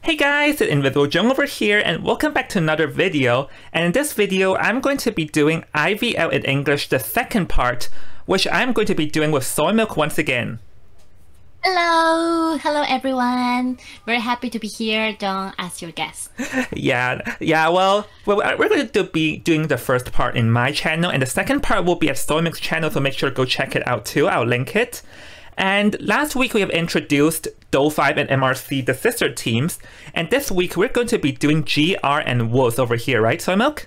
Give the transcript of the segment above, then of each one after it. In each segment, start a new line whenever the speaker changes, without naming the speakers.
Hey guys, it's Invisible Jong over here and welcome back to another video. And in this video, I'm going to be doing IVL in English, the second part, which I'm going to be doing with Soymilk once again.
Hello everyone. Very happy to be here, Jong, as your guest.
Well, we're going to be doing the first part in my channel, and the second part will be at Soymilk's channel, so make sure to go check it out too. I'll link it. And last week we have introduced Do5 and MRC, the sister teams, and this week we're going to be doing GR and Wolves over here, right, Soymilk?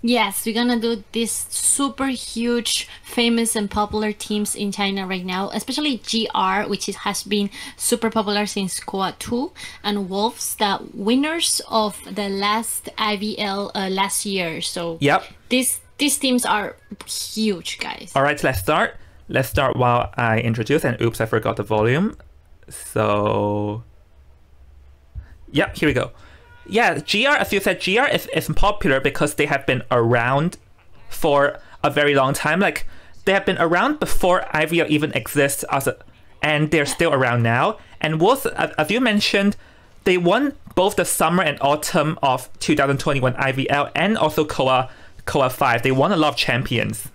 Yes, we're gonna do these super huge, famous and popular teams in China right now, especially GR, which has been super popular since Quad 2, and Wolves, the winners of the last IVL last year. So
yep,
these teams are huge, guys.
All right, let's start. Let's start while I introduce, and oops, I forgot the volume. So, yeah, here we go. Yeah, GR, as you said, GR is popular because they have been around for a very long time. Like, they have been around before IVL even exists, and they're still around now. And Wolves, as you mentioned, they won both the summer and autumn of 2021 IVL and also KOA 5. They won a lot of champions.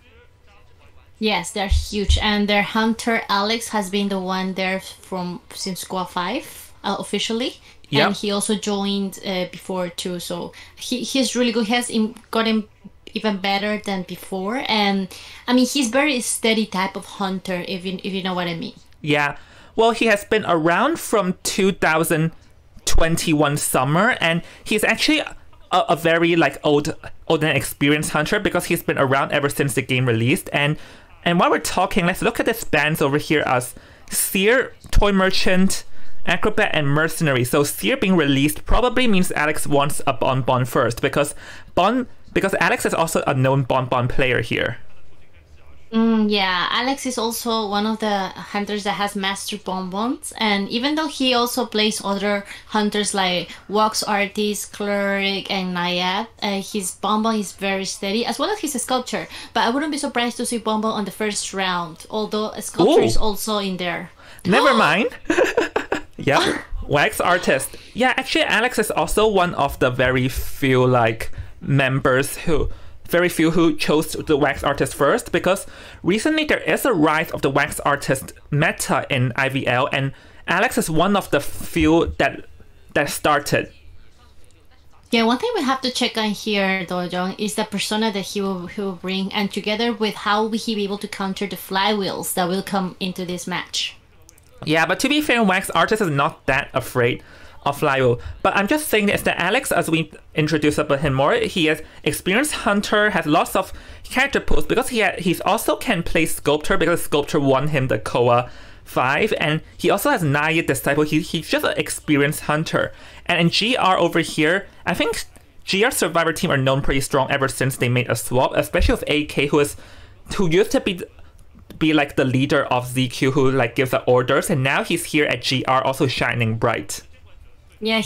Yes, they're huge, and their hunter Alex has been the one there since Squad 5 officially,
yep.
And he also joined before too. So he's really good. He has gotten even better than before, and I mean he's very steady type of hunter. If you know what I mean.
Yeah, well, he has been around from 2021 summer, and he's actually a very old and experienced hunter because he's been around ever since the game released. And while we're talking, let's look at the spans over here as Seer, Toy Merchant, Acrobat, and Mercenary. So Seer being released probably means Alex wants a Bon first because Alex is also a known Bon player here.
Yeah, Alex is also one of the hunters that has mastered bonbons, and even though he also plays other hunters like Wax Artist, Cleric, and Naiad, his bonbon is very steady, as well as his sculpture. But I wouldn't be surprised to see bonbon on the first round, although a sculpture is also in there.
Never mind. Yeah, Wax Artist. Yeah, actually Alex is also one of the very few members who chose the Wax Artist first, because recently there is a rise of the Wax Artist meta in IVL, and Alex is one of the few that started.
Yeah, one thing we have to check on here, though, Jong, is the persona that he will bring, and together with how will he be able to counter the flywheels that will come into this match.
Yeah, but to be fair, Wax Artist is not that afraid of flywheel. But I'm just saying that Alex, as we introduce about him more, he is experienced hunter, has lots of character pools because he's also can play Sculptor because Sculptor won him the KOA 5, and he also has Naiad Disciple. He's just an experienced hunter. And in GR over here, I think GR Survivor team are known pretty strong ever since they made a swap, especially with AK, who used to be like the leader of ZQ, who gives the orders, and now he's here at GR also shining bright.
Yeah,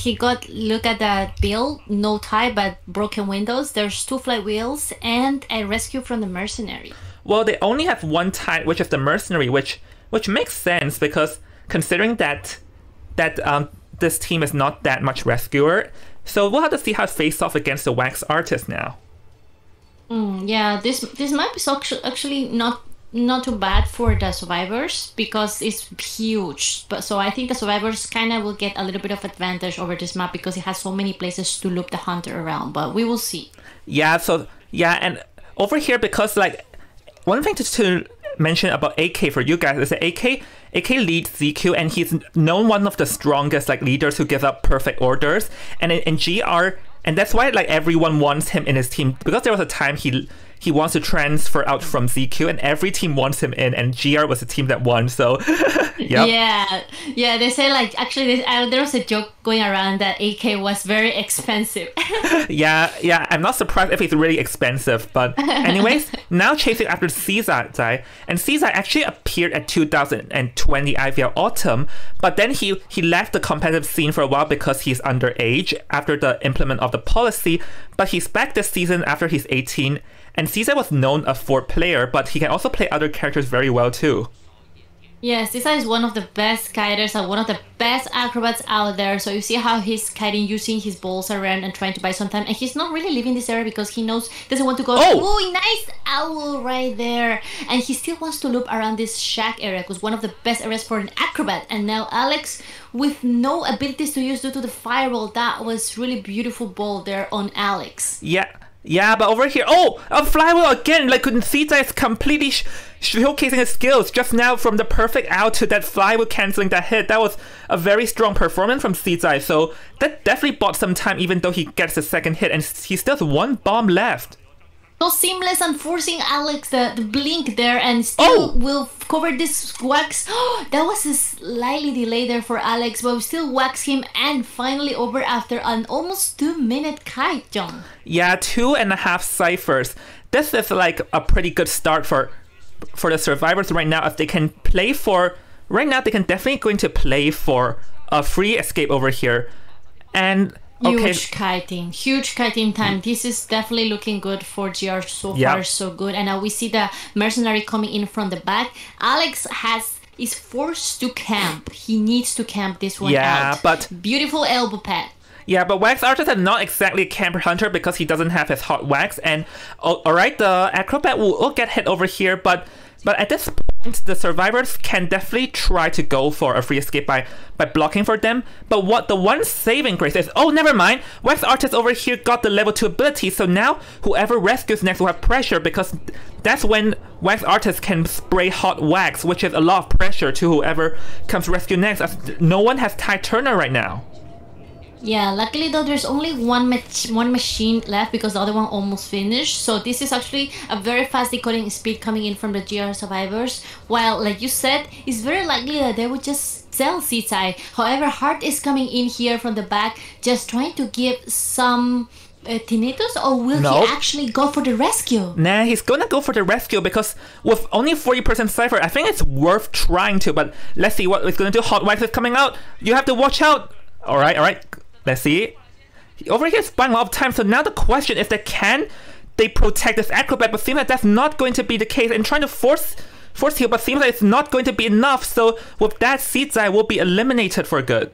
look at that build, no tie but broken windows. There's 2 flight wheels and a rescue from the Mercenary. Well,
they only have 1 tie, which is the Mercenary, which makes sense because considering that this team is not that much rescuer. So we'll have to see how it face off against the Wax Artist now.
Yeah, this map is actually not too bad for the survivors because it's huge, but so I think the survivors kind of will get a little bit of advantage over this map because it has so many places to loop the hunter around, but we will see.
Yeah, and over here, because one thing to mention about AK for you guys is that AK leads ZQ, and he's known one of the strongest leaders who give up perfect orders, and in GR, and that's why everyone wants him in his team, because there was a time he wants to transfer out from ZQ, and every team wants him in, and GR was the team that won, so yep.
Yeah, they say actually there was a joke going around that AK was very expensive.
yeah, I'm not surprised if it's really expensive, but anyways, now chasing after Caesar, and Caesar actually appeared at 2020 IVL Autumn, but then he left the competitive scene for a while because he's underage after the implement of the policy, but he's back this season after he's 18, and Caesar was known a 4 player, but he can also play other characters very well too.
Yes, Sisa is one of the best kiters and one of the best acrobats out there. So you see how he's kiting using his balls around and trying to buy some time. And he's not really leaving this area because he knows doesn't want to go. Oh, nice owl right there. And he still wants to loop around this shack area because one of the best areas for an acrobat. And now Alex with no abilities to use due to the fireball. That was really beautiful ball there on Alex.
Yeah, but over here, a flywheel again. Like, Sita is completely showcasing his skills just now from the perfect out to that flywheel canceling that hit. That was a very strong performance from Sita. So that definitely bought some time, even though he gets the second hit, and he still has one bomb left.
So seamless and forcing Alex the blink there and still will cover this wax. That was a slightly delay there for Alex, but we still wax him and finally over after an almost 2-minute kite, Jong.
Yeah, 2.5 ciphers. This is like a pretty good start for the survivors right now. If they can play for... Right now, they can definitely going to play for a free escape over here. And...
Huge kiting time. This is definitely looking good for GR so far, so good. And now we see the mercenary coming in from the back. Alex is forced to camp. He needs to camp this one out. But beautiful elbow pad.
Yeah, but Wax Artist is not exactly a camper hunter because he doesn't have his hot wax. And alright, the acrobat will get hit over here, but at this point, the survivors can definitely try to go for a free escape by blocking for them. But what the one saving grace is, never mind. Wax Artist over here got the level 2 ability, so now whoever rescues next will have pressure because that's when Wax Artist can spray hot wax, which is a lot of pressure to whoever comes rescue next, as no one has Ty Turner right now.
Yeah, luckily though there's only one machine left because the other one almost finished. So this is actually a very fast decoding speed coming in from the GR survivors. While, like you said, it's very likely that they would just sell Sitai. However, Hart is coming in here from the back, just trying to give some tinnitus, or will he actually go for the rescue? Nah,
he's gonna go for the rescue because with only 40% cipher, I think it's worth trying to. But let's see what it's gonna do. Hot wax is coming out. You have to watch out. All right. Let's see. Over here is buying a lot of time, so now the question is that can they protect this acrobat, but seems like that's not going to be the case, and trying to force heal, but seems like it's not going to be enough, so with that, Seedzai will be eliminated for good.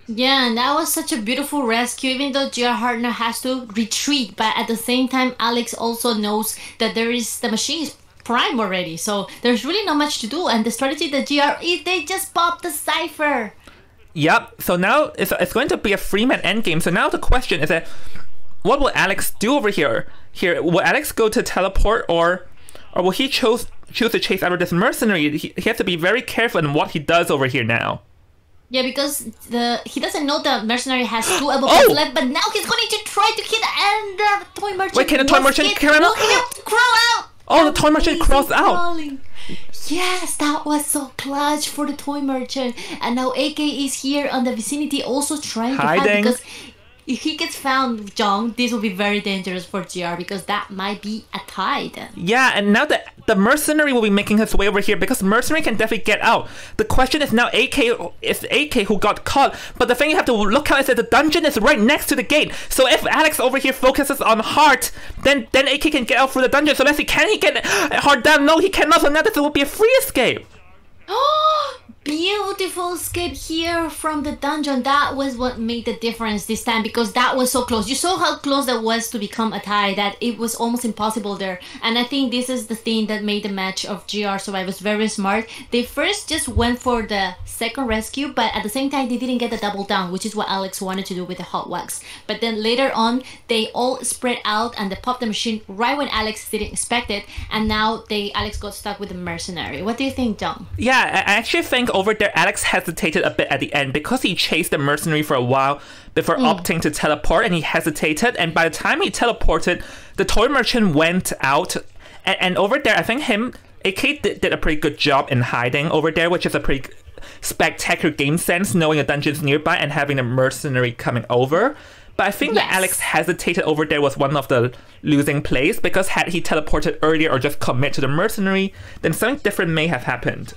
Yeah, and that was such a beautiful rescue, even though GR Hartner has to retreat, but at the same time, Alex also knows that the machine is prime already, so there's really not much to do, and the strategy that GR is they just pop the cipher.
Yep, so now it's going to be a free-man endgame. So now the question is that, what will Alex do over here? Will Alex go to teleport, or will he choose to chase after this mercenary? He has to be very careful in what he does over here now.
Yeah, because he doesn't know the mercenary has 2 elbow pads left, but now he's going to try to hit and the toy merchant.
Wait, can the toy merchant carry him out?
Crawl out!
Oh, the toy merchant crawls out.
Crawling. Yes, that was so clutch for the toy merchant. And now AK is here on the vicinity also trying to hide, because if he gets found, Jong, this will be very dangerous for GR because that might be a tie then.
Yeah, and now the mercenary will be making his way over here because mercenary can definitely get out. The question is now AK who got caught, but the thing you have to look out is that the dungeon is right next to the gate. So if Alex over here focuses on Heart, then AK can get out through the dungeon. So let's see, can he get Heart down? No, he cannot. So now this will be a free escape.
Oh, beautiful escape here from the dungeon. That was what made the difference this time because that was so close. You saw how close that was to become a tie, that it was almost impossible there. And I think this is the thing that made the match of GR Survivors very smart. They first just went for the second rescue, but at the same time they didn't get the double down, which is what Alex wanted to do with the hot wax. But then later on they all spread out and they popped the machine right when Alex didn't expect it, and now Alex got stuck with the mercenary. What do you think, Jong?
Yeah, I actually think over there Alex hesitated a bit at the end because he chased the mercenary for a while before opting to teleport, and he hesitated, and by the time he teleported, the toy merchant went out, and over there I think AK did a pretty good job in hiding over there, which is a pretty spectacular game sense, knowing the dungeon's nearby and having the mercenary coming over. But I think that Alex hesitated over there was one of the losing plays, because had he teleported earlier or just commit to the mercenary, then something different may have happened.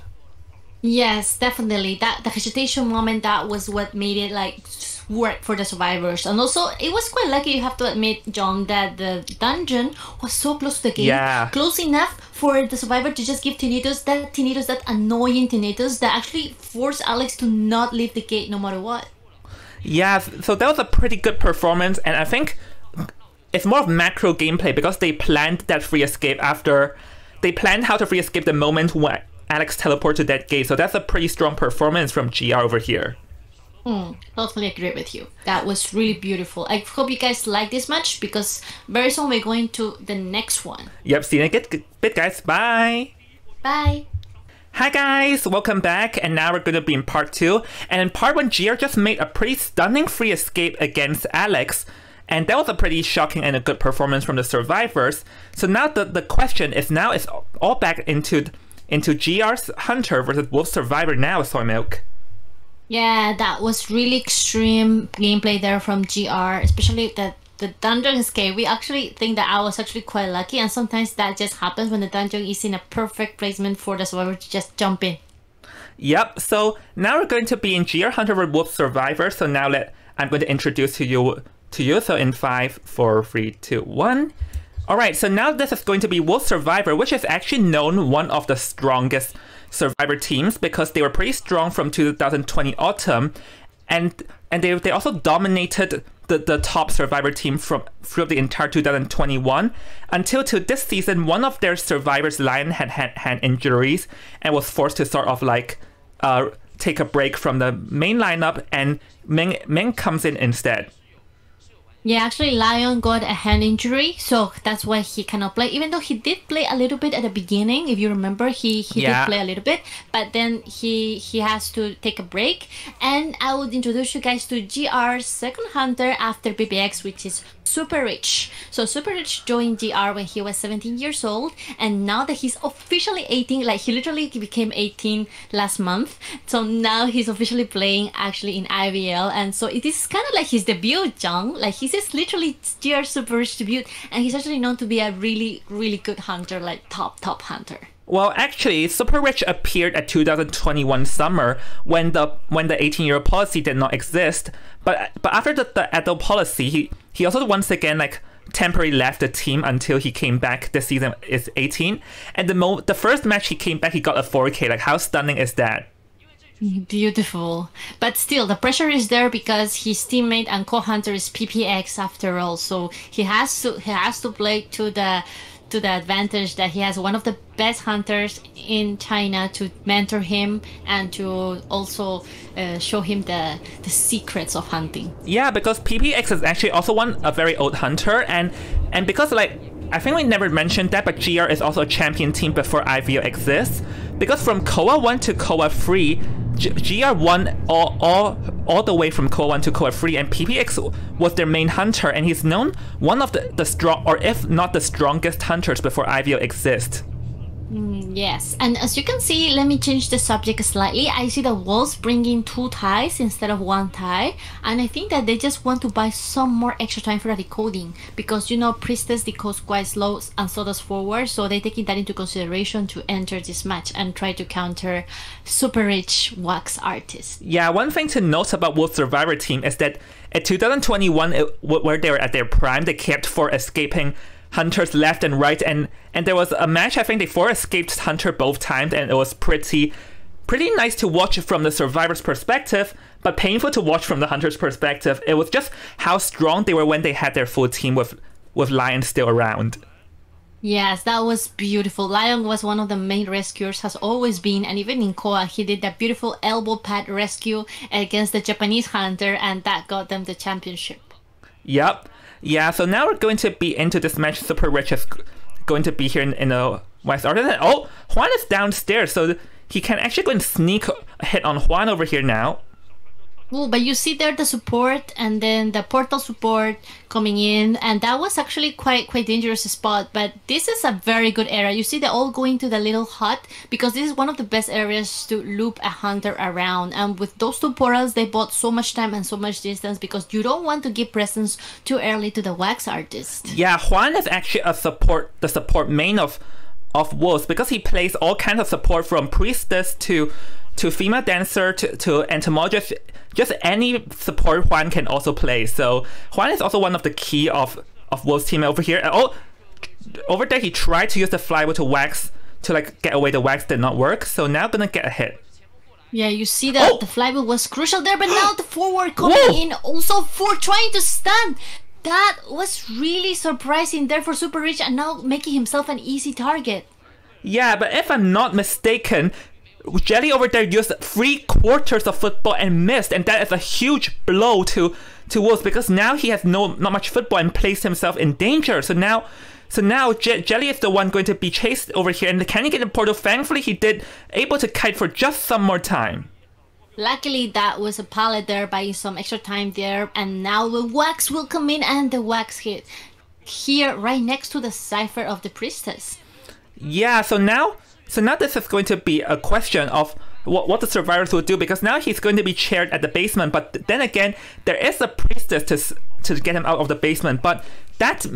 Yes, definitely. The hesitation moment, that was what made it like work for the survivors. And also, it was quite lucky, you have to admit, John, that the dungeon was so close to the gate.
Yeah.
Close enough for the survivor to just give Tinnitus, that annoying Tinnitus that actually forced Alex to not leave the gate no matter what.
Yeah, so that was a pretty good performance, and I think it's more of macro gameplay because they planned that free escape after... They planned how to free escape the moment when Alex teleported to that gate, so that's a pretty strong performance from GR over here.
Totally agree with you. That was really beautiful. I hope you guys like this match because very soon we're going to the next one.
Yep, see you in a bit, guys. Bye!
Bye!
Hi guys, welcome back, and now we're going to be in part 2. And in part 1, GR just made a pretty stunning free escape against Alex, and that was a pretty shocking and a good performance from the survivors. So now the question is, now it's all back into GR's Hunter versus Wolf Survivor now, Soymilk.
Yeah, that was really extreme gameplay there from GR, especially the dungeon escape. We actually think that I was actually quite lucky, and sometimes that just happens when the dungeon is in a perfect placement for the survivor to just jump in.
Yep, so now we're going to be in GR Hunter vs Wolf Survivor. So now I'm going to introduce to you. So in 5, 4, 3, 2, 1. Alright, so now this is going to be Wolf Survivor, which is actually known one of the strongest Survivor teams because they were pretty strong from 2020 autumn, and they also dominated the top Survivor team throughout the entire 2021 until to this season. One of their survivors, Lion, had injuries and was forced to sort of like take a break from the main lineup, and Meng comes in instead.
Yeah, actually Lion got a hand injury, so that's why he cannot play. Even though he did play a little bit at the beginning, if you remember, he did play a little bit, but then he has to take a break. And I would introduce you guys to GR's second hunter after PPX, which is Super Rich. So Super Rich joined GR when he was 17 years old, and now that he's officially 18, like he literally became 18 last month, so now he's officially playing actually in IVL, and so it is kind of like his debut, Jong. Like he's just literally GR Super Rich debut, and he's actually known to be a really, really good hunter, like top hunter.
Well, actually, Super Rich appeared at 2021 summer when the 18-year-old policy did not exist. But after the adult policy, he also once again like temporarily left the team until he came back this season is 18. And the first match he came back, he got a 4K. Like, how stunning is that?
Beautiful. But still, the pressure is there because his teammate and co-hunter is PPX after all. So he has to play to the advantage that he has one of the best hunters in China to mentor him and to also show him the secrets of hunting. Yeah, because PPX is actually also a very old hunter, and because like I think we never mentioned that, but GR is also a champion team before IVL exists. Because from KOA 1 to KOA 3, GR won all the way from KOA 1 to KOA 3, and PPX was their main hunter, and he's known one of the strong, or if not the strongest hunters before IVL exists. Yes, and as you can see, let me change the subject slightly. I see the Wolves bringing 2 ties instead of 1 tie, and I think that they just want to buy some more extra time for the decoding, because you know Priestess decodes quite slow and so does Forward, so they're taking that into consideration to enter this match and try to counter Super Rich Wax Artist. Yeah, one thing to note about Wolf Survivor team is that at 2021, where they were at their prime, they kept for escaping hunters left and right, and there was a match, I think they 4 escaped hunter both times, and it was pretty nice to watch from the survivor's perspective, but painful to watch from the hunter's perspective. It was just how strong they were when they had their full team with Lion still around. Yes, that was beautiful. Lion was one of the main rescuers, has always been, and even in KOA, he did that beautiful elbow pad rescue against the Japanese hunter, and that got them the championship. Yep. Yeah, so now we're going to be into this match. Super Rich is going to be here in a West Artist. Oh, Juan is downstairs, so he can actually go and sneak a hit on Juan over here now. Oh, but you see there the support and then the portal support coming in, and that was actually quite dangerous spot, but this is a very good area. You see they're all going to the little hut because this is one of the best areas to loop a hunter around, and with those 2 portals they bought so much time and so much distance because you don't want to give presence too early to the Wax Artist. Yeah, Juan is actually the support main of Wolves because he plays all kinds of support from Priestess to
female dancer to entomologist, just any support Juan can also play. So Juan is also one of the key of Wolf's team over here. Oh, over there he tried to use the flywheel to wax to like get away. The wax did not work, so now gonna get a hit.
Yeah, you see that the flywheel was crucial there, but now the forward coming in also for trying to stun. That was really surprising there for Super Rich, and now making himself an easy target.
Yeah, but if I'm not mistaken, Jelly over there used 3/4 of football and missed, and that is a huge blow to Wolves, because now he has not much football and placed himself in danger. So now Jelly is the one going to be chased over here, and can he get the portal? Thankfully, he did able to kite for just some more time.
Luckily, that was a pallet there, buying some extra time there, and now the wax will come in, and the wax hit here right next to the cipher of the priestess.
Yeah, so now this is going to be a question of what the survivors will do, because now he's going to be chaired at the basement, but then again, there is a priestess to get him out of the basement, but that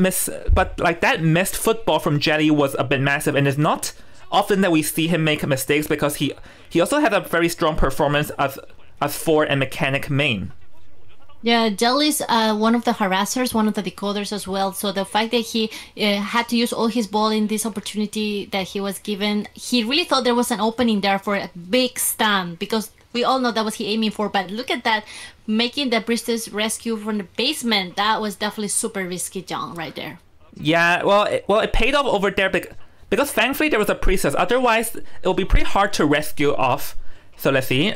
missed football from Jelly was a bit massive, and it's not often that we see him make mistakes, because he also had a very strong performance as Ford and Mechanic main.
Yeah, Jelly's one of the harassers, one of the decoders as well. So the fact that he had to use all his ball in this opportunity that he was given, he really thought there was an opening there for a big stun, because we all know that was he aiming for. But look at that, making the priestess rescue from the basement. That was definitely super risky, Jong, right there.
Yeah, well, it paid off over there because thankfully there was a priestess. Otherwise, it would be pretty hard to rescue off. So let's see.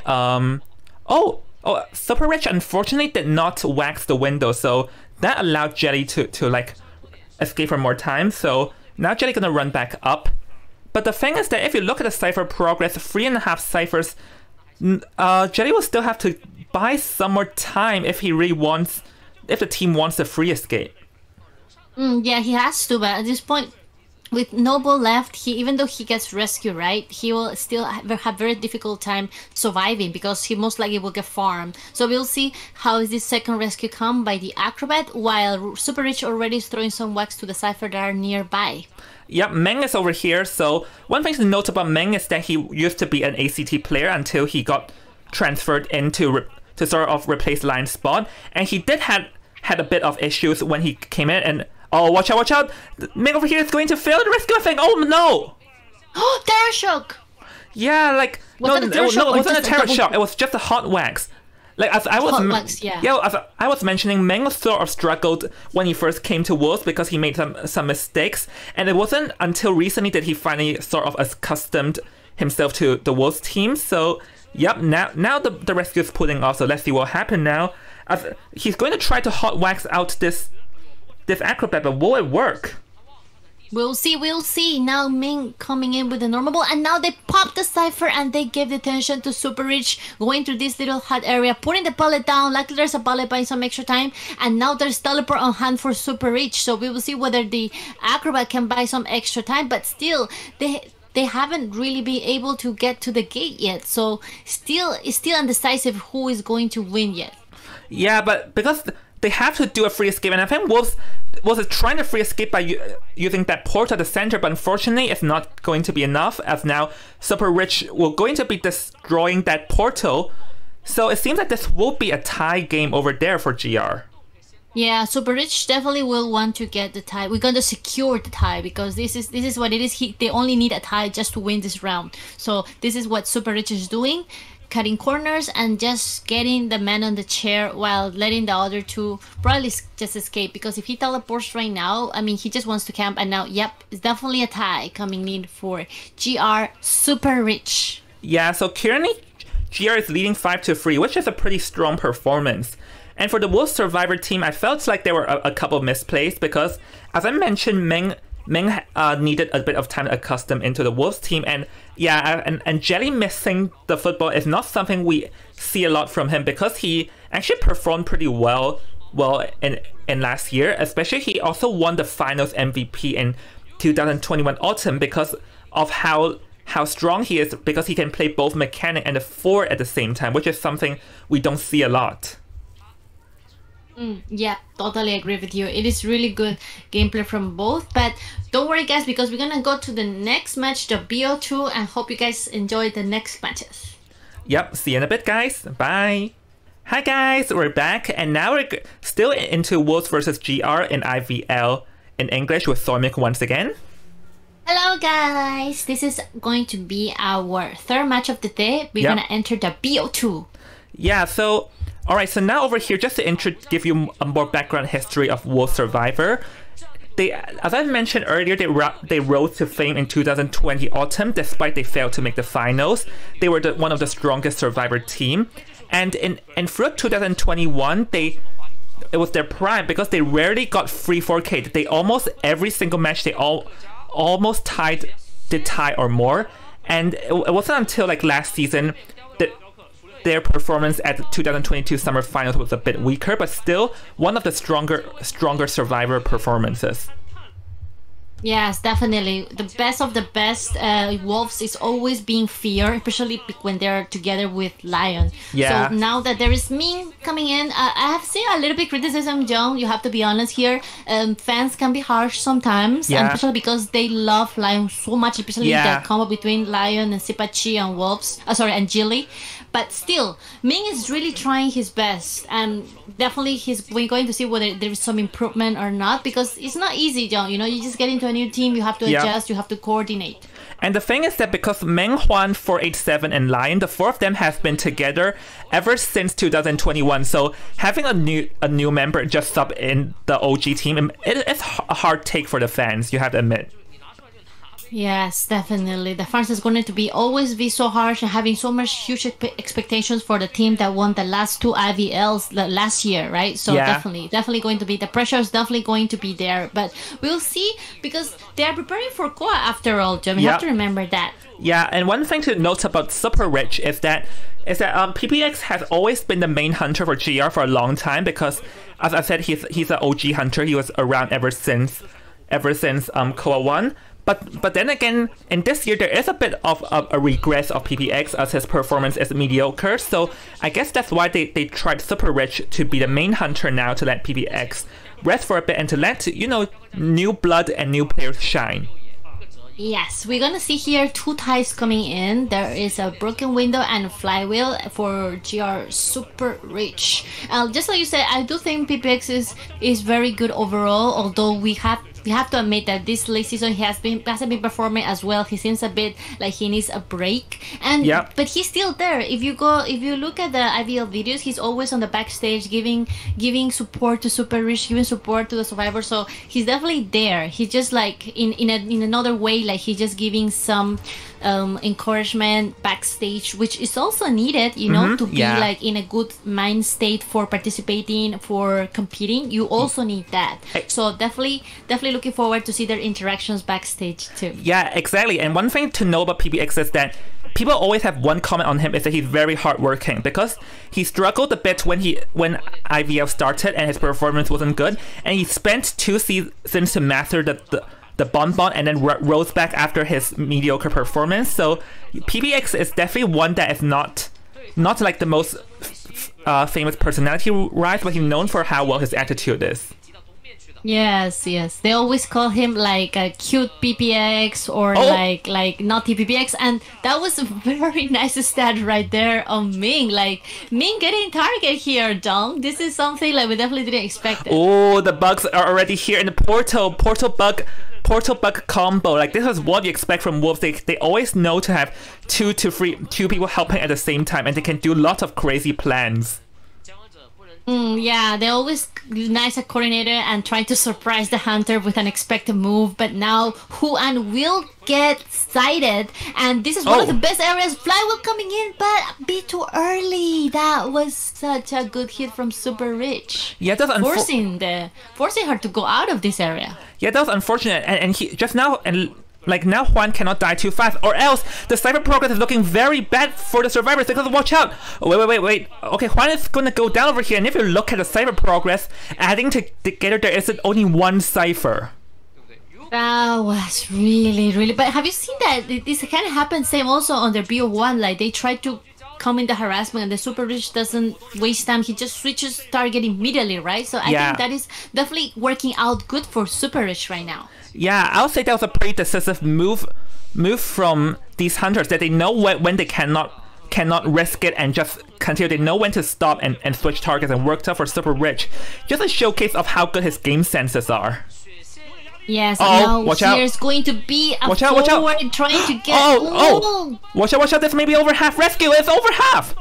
Super Rich unfortunately did not wax the window, so that allowed Jelly to like escape for more time. So now Jelly gonna run back up. But the thing is that if you look at the cipher progress, 3.5 ciphers, Jelly will still have to buy some more time if the team wants a free escape.
Yeah, he has to, but at this point, with no ball left, even though he gets rescued, right, he will still have very difficult time surviving, because he most likely will get farmed. So we'll see how this second rescue come by the Acrobat, while Super Rich already is throwing some wax to the cipher that are nearby.
Yep, Meng is over here. So one thing to note about Meng is that he used to be an ACT player until he got transferred into to sort of replace Lion's spot, and he did had a bit of issues when he came in. And oh, watch out! Meng over here is going to fail the rescue thing. Oh no!
Oh, terror shock!
Yeah, like it wasn't a terror shock. It was just a hot wax. Like as I was mentioning, Meng sort of struggled when he first came to Wolves because he made some mistakes, and it wasn't until recently that he finally sort of accustomed himself to the Wolves team. So yep, now the rescue is pulling off. So let's see what happens now. As he's going to try to hot wax out this Acrobat, but will it work?
We'll see. Now Ming coming in with the normal ball, and now they pop the cipher and they give the attention to Super Rich, going through this little hut area, putting the pallet down. Luckily there's a pallet buying some extra time, and now there's teleport on hand for Super Rich. So we will see whether the Acrobat can buy some extra time, but still they haven't really been able to get to the gate yet. So it's still undecisive who is going to win yet.
Yeah, but because they have to do a free escape, and I think Wolves was trying to free escape by using that portal at the center, but unfortunately it's not going to be enough, as now Super Rich will going to be destroying that portal. So it seems like this will be a tie game over there for GR.
Yeah, Super Rich definitely will want to get the tie. We're going to secure the tie, because this is what it is. They only need a tie just to win this round. So this is what Super Rich is doing. Cutting corners and just getting the man on the chair while letting the other two probably just escape, because if he teleports right now, I mean, he just wants to camp. And now, yep, it's definitely a tie coming in for GR Super Rich.
Yeah, so currently GR is leading 5-3, which is a pretty strong performance. And for the Wolves Survivor team, I felt like there were a couple of misplays, because as I mentioned, Meng needed a bit of time to accustom into the Wolves team, and yeah, and Jelly missing the football is not something we see a lot from him, because he actually performed pretty well in last year. Especially, he also won the finals MVP in 2021 autumn because of how strong he is, because he can play both mechanic and the forward at the same time, which is something we don't see a lot.
Yeah, totally agree with you. It is really good gameplay from both, but don't worry guys, because we're gonna go to the next match, the BO2, and hope you guys enjoy the next matches.
Yep, see you in a bit, guys. Bye. Hi guys, we're back, and now we're still into Wolves versus GR in IVL in English with Soymilk once again.
Hello guys, this is going to be our third match of the day. We're gonna enter the BO2.
Yeah, so alright, so now over here, just to give you a more background history of Wolves Survivor. They, as I mentioned earlier, they rose to fame in 2020 autumn, despite they failed to make the finals. They were one of the strongest Survivor team. And throughout 2021, it was their prime because they rarely got free 4K. They almost every single match they almost did tie or more. And it wasn't until like last season that their performance at the 2022 summer finals was a bit weaker, but still one of the stronger Survivor performances.
Yes, definitely. The best of the best. Wolves is always being feared, especially when they're together with Lion.
Yeah.
So now that there is Ming coming in, I have seen a little bit criticism, Jong. You have to be honest here. Fans can be harsh sometimes, and especially because they love Lion so much, especially the combo between Lion and Sipachi and Wolves. And Jilly. But still, Ming is really trying his best, and definitely we're going to see whether there is some improvement or not, because it's not easy, John. You know, you just get into a new team, you have to adjust, you have to coordinate.
And the thing is that because Meng, Juan, 487, and Lion, the four of them have been together ever since 2021. So having a new member just sub in the OG team, it's a hard take for the fans, you have to admit.
Yes, definitely. The fans is going to always be so harsh and having so much huge expectations for the team that won the last two IVLs last year, right? So definitely going to be, the pressure is definitely going to be there. But we'll see, because they are preparing for Koa after all, Jim. You have to remember that. Yeah,
and one thing to note about Super Rich is that PPX has always been the main hunter for GR for a long time, because as I said, he's an OG hunter. He was around ever since Koa 1. But then again, in this year, there is a bit of a regress of PPX as his performance is mediocre. So I guess that's why they tried Super Rich to be the main hunter now, to let PPX rest for a bit and to let, you know, new blood and new players shine.
Yes, we're gonna see here two ties coming in. There is a broken window and a flywheel for GR Super Rich. Just like you said, I do think PPX is very good overall, although we have to admit that this late season he hasn't been performing as well. He seems a bit like he needs a break, but he's still there. If you look at the IVL videos, he's always on the backstage giving support to Super Rich, giving support to the Survivor. So he's definitely there. He's just like in another way, like he's just giving some encouragement backstage, which is also needed, you know, to be like in a good mind state for participating, for competing. You also need that. So definitely looking forward to see their interactions backstage too. Yeah,
exactly. And one thing to know about PPX is that people always have one comment on him, is that he's very hardworking, because he struggled a bit when IVL started and his performance wasn't good, and he spent 2 seasons to master the bonbon and then rose back after his mediocre performance. So PPX is definitely one that is not like the most famous personality rise, but he's known for how well his attitude is.
Yes. They always call him like a cute PPX or like naughty PPX, and that was a very nice stat right there on Ming. Like Ming getting target here, Dong. This is something like we definitely didn't expect it.
Oh, the bugs are already here in the portal bug combo. Like this is what you expect from Wolves. They always know to have two people helping at the same time, and they can do lots of crazy plans.
Yeah, they're always nice at coordinator and trying to surprise the hunter with an unexpected move. But now Huan will get sighted, and this is one of the best areas. Flywheel coming in, but a bit too early. That was such a good hit from Super Rich.
Yeah, that's
forcing her to go out of this area.
Yeah, that was unfortunate. And he just now Like now Juan cannot die too fast, or else the Cypher progress is looking very bad for the survivors. They gotta watch out. Oh, wait. Okay, Juan is gonna go down over here, and if you look at the Cypher progress, adding together there is only one Cypher.
That was really, but have you seen that this kind of happened same also on their BO1? Like they try to come in the harassment and the Super Rich doesn't waste time, he just switches target immediately, right? So I think that is definitely working out good for Super Rich right now.
Yeah, I would say that was a pretty decisive move from these hunters, that they know when they cannot cannot risk it and just continue. They know when to stop and switch targets and work tough for Super Rich. Just a showcase of how good his game senses are.
Yes, now
watch
here's
out.
going to be a
Watch out, watch out.
forward trying to get...
Watch out, this may be over half rescue. It's over half.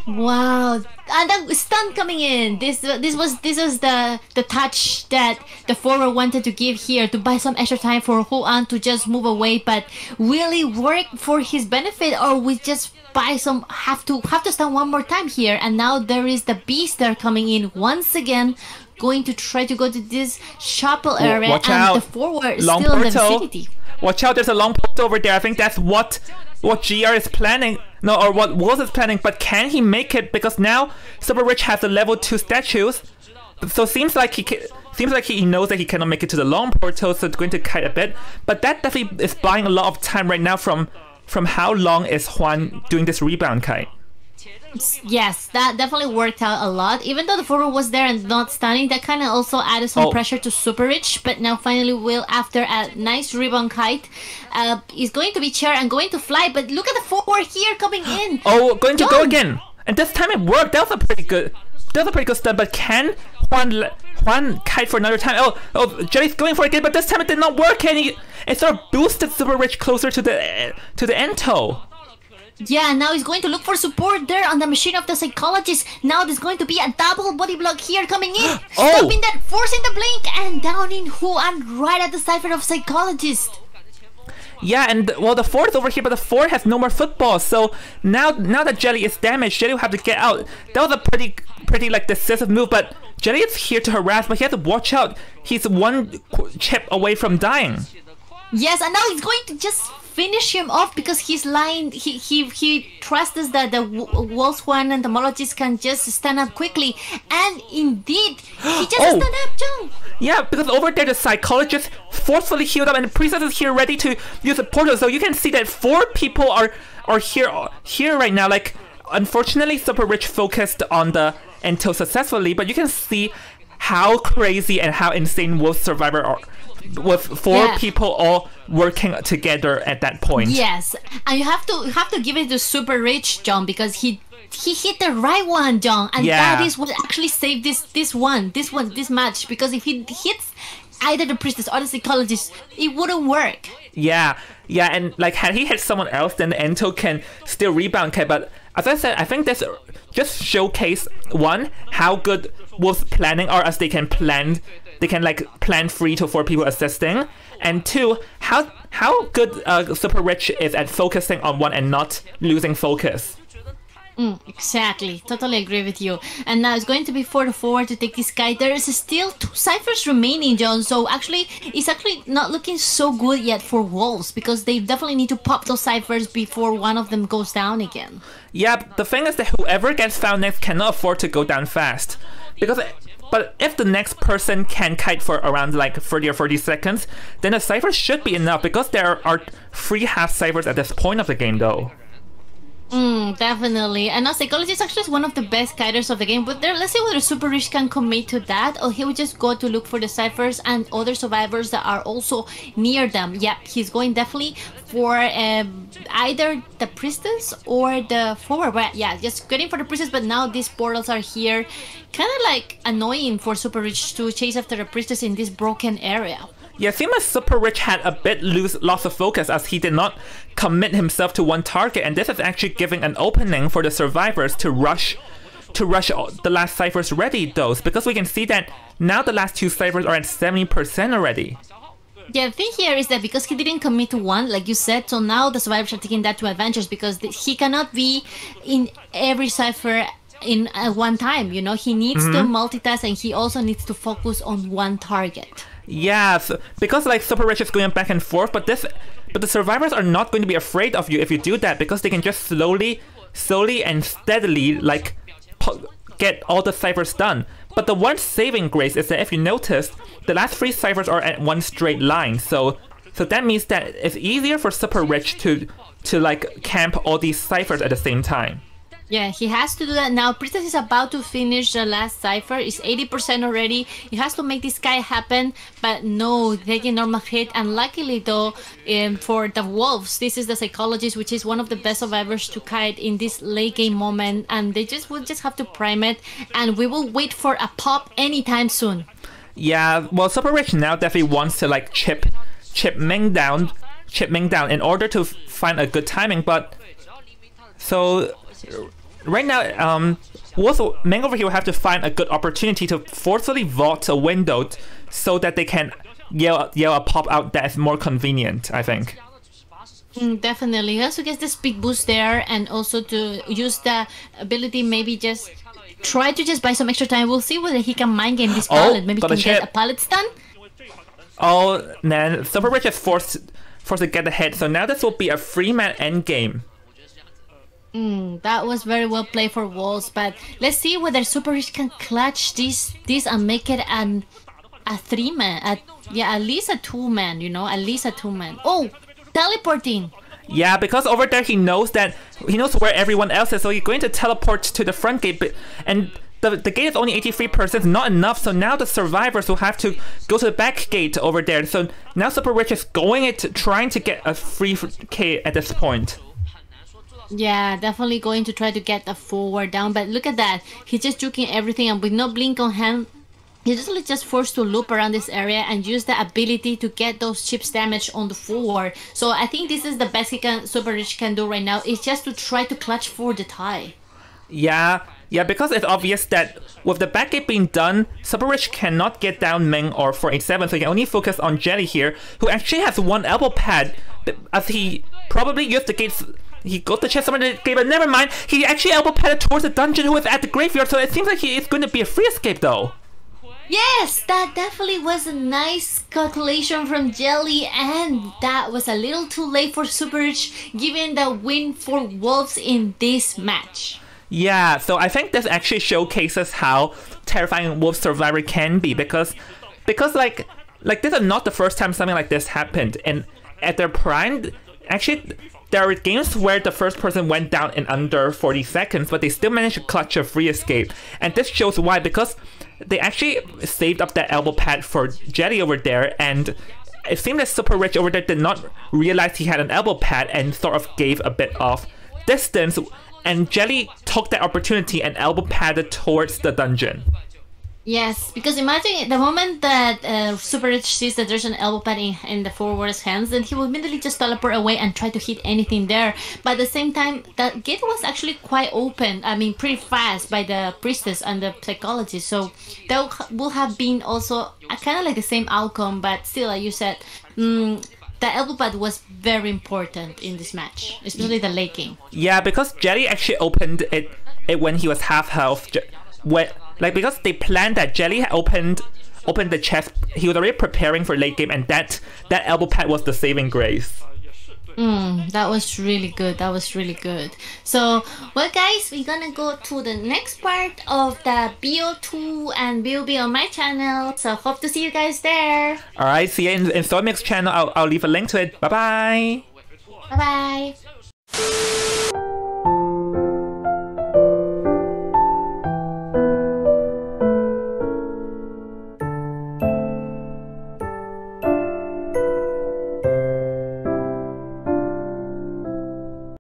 Wow, and that stun coming in. This was the touch that the forward wanted to give here to buy some extra time for Hoan to just move away, but will it work for his benefit, or we just buy some have to stun one more time here? And now there is the beast there coming in once again, going to try to go to this chapel area.
Watch
and
out.
The forward
Long
still in the
portal.
vicinity.
Watch out, there's a long portal over there. I think that's what GR is planning. No, or what Wolves is planning. But can he make it? Because now Super Rich has the level 2 statues. So seems like he knows that he cannot make it to the long portal, so it's going to kite a bit. But that definitely is buying a lot of time right now from how long is Juan doing this rebound kite.
Yes, that definitely worked out a lot. Even though the forward was there and not stunning, that kind of also added some pressure to Super Rich. But now finally Will, after a nice rebound kite, is going to be chair and going to fly. But look at the forward here coming in.
Going to go again. And this time it worked. That was a pretty good stun. But can Juan kite for another time? Jelly's going for it again, but this time it did not work. And it sort of boosted Super Rich closer to the end toe.
Yeah, now he's going to look for support there on the machine of the psychologist. Now there's going to be a double body block here coming in. Stopping that, forcing the blink, and down in Huan right at the cipher of psychologist.
Yeah, and the forward is over here, but the forward has no more football. So now that Jelly is damaged, Jelly will have to get out. That was a pretty like decisive move, but Jelly is here to harass, but he has to watch out. He's one chip away from dying.
Yes, and now he's going to just finish him off because he's lying. He trusts that the Wolf One and the Mologist can just stand up quickly, and indeed he just stand up, Jong.
Yeah, because over there the psychologist forcefully healed up, and the priestess is here ready to use the portal. So you can see that 4 people are here right now. Like, unfortunately, Super Rich focused on the Ento successfully, but you can see how crazy and how insane Wolf Survivor are, with 4 people all working together at that point.
Yes, and you have to give it to Super Rich, John, because he hit the right one, John, and that is what actually saved this match. Because if he hits either the priestess or the psychologist, it wouldn't work.
Yeah, and like had he hit someone else, then the Ento can still rebound. But as I said, I think this just showcase one how good Wolves planning are, as they can plan 3 to 4 people assisting, and 2 how good Super Rich is at focusing on one and not losing focus.
Exactly, totally agree with you. And now it's going to be 4 to 4 to take this guy. There is still 2 ciphers remaining, John. So it's actually not looking so good yet for Wolves, because they definitely need to pop those ciphers before one of them goes down again.
Yeah, the thing is that whoever gets found next cannot afford to go down fast, but if the next person can kite for around like 30 or 40 seconds, then the cipher should be enough, because there are 3 half ciphers at this point of the game though.
Definitely. And now Psychologist actually is one of the best kiters of the game, but let's see whether Super Rich can commit to that, or he will just go to look for the ciphers and other survivors that are also near them. Yeah, he's going definitely for either the priestess or the forward. But yeah, just getting for the priestess, but now these portals are here. Kind of like annoying for Super Rich to chase after the priestess in this broken area.
Yeah, it seems like Super Rich had a bit loss of focus, as he did not commit himself to one target, and this is actually giving an opening for the survivors to rush the last ciphers ready, those, because we can see that now the last 2 ciphers are at 70% already.
Yeah, the thing here is that because he didn't commit to one, like you said, so now the survivors are taking that to advantage, because he cannot be in every cipher in one time, you know. He needs to multitask, and he also needs to focus on one target.
Yeah, because like Super Rich is going back and forth, but the survivors are not going to be afraid of you if you do that, because they can just slowly and steadily like get all the ciphers done. But the one saving grace is that if you notice, the last 3 ciphers are at one straight line, so that means that it's easier for Super Rich to like camp all these ciphers at the same time.
Yeah, he has to do that now. Priestess is about to finish the last cipher. It's 80% already. He has to make this guy happen, but no, taking normal hit. And luckily though, for the wolves, this is the psychologist, which is one of the best survivors to kite in this late game moment. And they will just have to prime it, and we will wait for a pop anytime soon.
Yeah, well, Super Rich now definitely wants to like chip Ming down in order to find a good timing, but so. Right now, also Meng over here will have to find a good opportunity to forcefully vault a window so that they can yell a pop out that is more convenient, I think.
Definitely. He also gets the speed boost there, and also to use the ability, maybe just try to just buy some extra time. We'll see whether he can mind game this pallet. Maybe he can get a pallet stun.
Oh, man. Super Rich is forced to get the hit, so now this will be a free-man endgame.
That was very well played for Wolves, but let's see whether Super Rich can clutch this and make it a 3-man. At least a 2-man, you know, at least a 2-man. Oh, teleporting.
Yeah, because over there he knows where everyone else is, so he's going to teleport to the front gate, and the gate is only 83%, not enough, so now the survivors will have to go to the back gate over there. So now Super Rich is trying to get a free K at this point.
Yeah, definitely going to try to get the forward down, but look at that. He's just juking everything, and with no blink on hand, he's just forced to loop around this area and use the ability to get those chips damage on the forward. So I think this is the best Super Rich can do right now, is just to try to clutch for the tie.
Yeah, because it's obvious that with the back gate being done, Super Rich cannot get down Meng or 487, so he can only focus on Jelly here, who actually has one elbow pad, as he probably used the gates. He got the chest over the gate, but never mind. He actually elbow padded towards the dungeon who is at the graveyard, so it seems like he is going to be a free escape though.
Yes, that definitely was a nice calculation from Jelly, and that was a little too late for Super Rich, given the win for Wolves in this match.
Yeah, so I think this actually showcases how terrifying Wolf Survivor can be, because like this is not the first time something like this happened, and at their prime, actually. There are games where the first person went down in under 40 seconds, but they still managed to clutch a free escape. And this shows why, because they actually saved up that elbow pad for Jetty over there, and it seemed that Super Rich over there did not realize he had an elbow pad and sort of gave a bit of distance, and Jelly took that opportunity and elbow padded towards the dungeon.
Yes, because imagine the moment that Super Rich sees that there's an elbow pad in the forward's hands, then he will immediately just teleport away and try to hit anything there. But at the same time, that gate was actually quite open, I mean pretty fast by the priestess and the psychologist, so that will have been also kind of like the same outcome, but still, like you said, the elbow pad was very important in this match, especially the late game.
Yeah, because Jelly actually opened it when he was half health. Because they planned that Jelly opened the chest, he was already preparing for late game, and that elbow pad was the saving grace.
That was really good. That was really good. So, well guys, we're gonna go to the next part of the BO2 and BOB on my channel. So, hope to see you guys there.
Alright, see you in Soymilk's channel. I'll leave a link to it. Bye-bye.
Bye-bye.